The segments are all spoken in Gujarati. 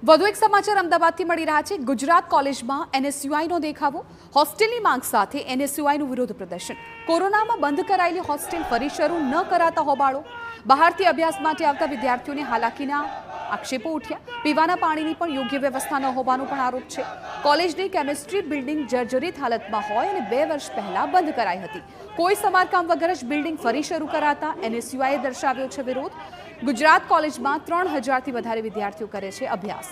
વધુ એક સમાચાર અમદાવાદથી મળી રહ્યા છે। ગુજરાત કોલેજમાં એનએસયુઆઈનો દેખાવો, હોસ્ટેલની માંગ સાથે એનએસયુઆઈનું વિરોધ પ્રદર્શન। કોરોનામાં બંધ કરાયેલી હોસ્ટેલ ફરી શરૂ ન કરાતા હોબાળો। બહારથી અભ્યાસ માટે આવતા વિદ્યાર્થીઓને હાલાકીના આક્ષેપો ઉઠ્યા। પીવાના પાણીની પણ યોગ્ય વ્યવસ્થા ન હોવાનો પણ આરોપ છે। કોલેજની કેમિસ્ટ્રી બિલ્ડિંગ જર્જરિત હાલતમાં હોય અને 2 વર્ષ પહેલા બંધ કરાઈ હતી। કોઈ સમારકામ વગર જ બિલ્ડિંગ ફરી શરૂ કરાતા એનએસયુઆઈએ દર્શાવ્યો છે વિરોધ। ગુજરાત કોલેજમાં 3000થી વધારે વિદ્યાર્થીઓ કરે છે અભ્યાસ।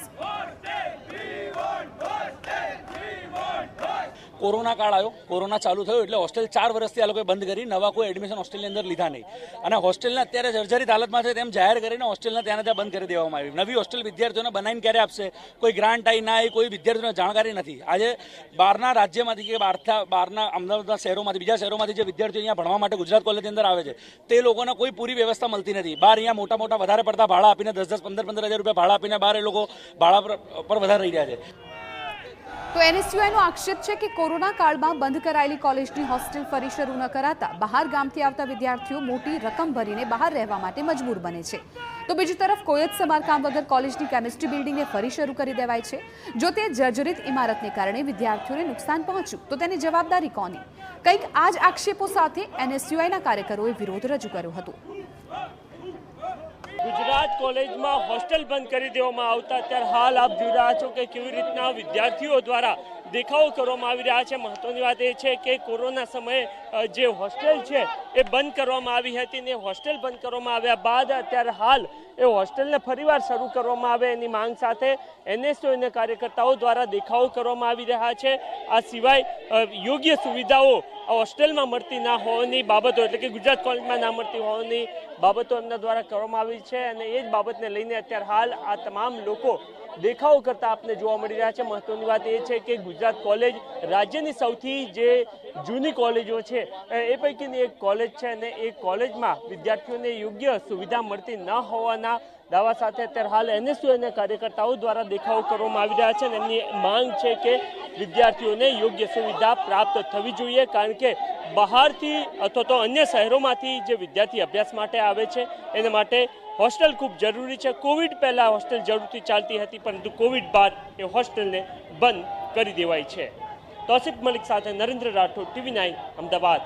कोरोना काल आयो, कोरोना चालू थयो એટલે હોસ્ટેલ 4 વર્ષથી આ લોકોએ બંધ કરી, નવા કોઈ એડમિશન હોસ્ટેલની અંદર લીધા નહીં અને હોસ્ટેલને અત્યારે જર્જરિત હાલતમાં છે તેમ જાહેર કરીને હોસ્ટેલને ત્યાં બંધ કરી દેવામાં આવી। નવી હોસ્ટેલ વિદ્યાર્થીઓને બનાવીને ક્યારે આપશે, કોઈ ગ્રાન્ટ આવી ના આવી, કોઈ વિદ્યાર્થીઓને જાણકારી નથી। આજે બહારના રાજ્યમાંથી કે બહારના અમદાવાદના શહેરોમાંથી, બીજા શહેરોમાંથી જે વિદ્યાર્થીઓ અહીંયા ભણવા માટે ગુજરાત કોલેજની અંદર આવે છે તે લોકોને કોઈ પૂરી વ્યવસ્થા મળતી નથી। બહાર અહીંયા મોટા વધારે પડતા ભાડા આપીને 10-10, 15-15 હજાર રૂપિયા ભાડા આપીને બહાર એ લોકો ભાડા પર વધારે રહી રહ્યા છે। તો એનએસયુઆઈનો આક્ષેપ છે કે કોરોના કાળમાં બંધ કરાયેલી કોલેજની હોસ્ટેલ ફરી શરૂ ન કરાતા બહાર ગામથી આવતા વિદ્યાર્થીઓ મોટી રકમ ભરીને બહાર રહેવા માટે મજબૂર બને છે। તો બીજી તરફ કોઈ જ સમારકામ વગર કોલેજની કેમિસ્ટ્રી બિલ્ડિંગને ફરી શરૂ કરી દેવાય છે। જો તે જર્જરિત ઇમારતને કારણે વિદ્યાર્થીઓને નુકસાન પહોંચ્યું તો તેની જવાબદારી કોની? કંઈક આ જ આક્ષેપો સાથે એનએસયુઆઈના કાર્યકરોએ વિરોધ રજૂ કર્યો હતો। गुजरात कॉलेज में हॉस्टेल बंद कर देवामां आवता त्यारे हाल आप जोई रह्या छो कि केवी रीतना विद्यार्थीओ द्वारा देखाव करवामां आवी रह्या छे। महत्वनी वात ए छे कि कोरोना समये जे होस्टेल छे ए बंद करवामां आवी हती ने होस्टेल बंद करवामां आव्या बाद अत्यारे हाल ए होस्टेलने फरीवार शरू करवामां आवे एनी मांग साथे एनएसयूआईना कार्यकर्ताओ द्वारा देखाव करवामां आवी रह्या छे। आ सिवाय योग्य सुविधाओ હોસ્ટેલમાં મળતી ના હોવાની બાબતો એટલે કે ગુજરાત કોલેજમાં ના મળતી હોવાની બાબતો એમના દ્વારા કરવામાં આવી છે અને એ જ બાબતને લઈને અત્યારે હાલ આ તમામ લોકો દેખાવ કરતા આપને જોવા મળી રહ્યા છે। મહત્વની વાત એ છે કે ગુજરાત કોલેજ રાજ્યની સૌથી જે જૂની કોલેજો છે એ પૈકીની એક કોલેજ છે અને એ કોલેજમાં વિદ્યાર્થીઓને યોગ્ય સુવિધા મળતી ન હોવાના દાવા સાથે અત્યારે હાલ એનએસયુઆઈના કાર્યકર્તાઓ દ્વારા દેખાવ કરવામાં આવી રહ્યા છે અને એમની માંગ છે કે વિદ્યાર્થીઓને યોગ્ય સુવિધા પ્રાપ્ત થવી જોઈએ, કારણ કે બહારથી અથવા તો અન્ય શહેરોમાંથી જે વિદ્યાર્થી અભ્યાસ માટે આવે છે એના માટે હોસ્ટેલ ખૂબ જરૂરી છે। કોવિડ પહેલાં હોસ્ટેલ જરૂરથી ચાલતી હતી પરંતુ કોવિડ બાદ એ હોસ્ટેલને બંધ કરી દેવાઈ છે। તૌસીફ મલિક સાથે નરેન્દ્ર રાઠોડ, TV9 અમદાવાદ।